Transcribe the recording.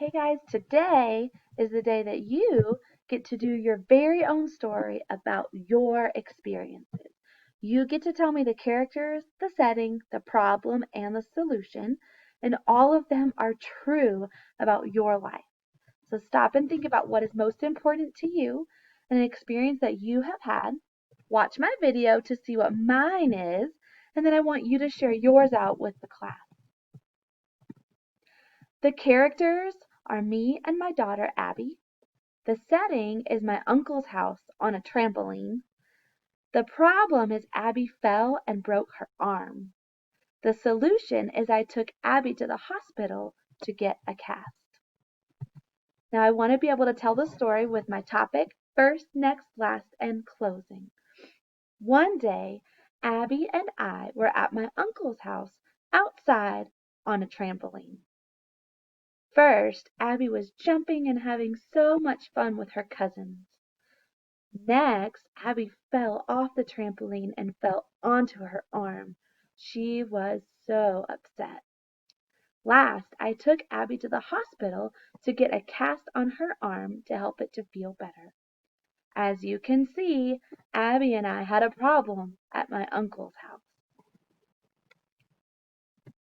Hey guys, today is the day that you get to do your very own story about your experiences. You get to tell me the characters, the setting, the problem, and the solution, and all of them are true about your life. So stop and think about what is most important to you, an experience that you have had. Watch my video to see what mine is, and then I want you to share yours out with the class. The characters are me and my daughter Abby. The setting is my uncle's house on a trampoline. The problem is Abby fell and broke her arm. The solution is I took Abby to the hospital to get a cast. Now I want to be able to tell the story with my topic, first, next, last, and closing. One day, Abby and I were at my uncle's house outside on a trampoline. First, Abby was jumping and having so much fun with her cousins. Next, Abby fell off the trampoline and fell onto her arm. She was so upset. Last, I took Abby to the hospital to get a cast on her arm to help it to feel better. As you can see, Abby and I had a problem at my uncle's house.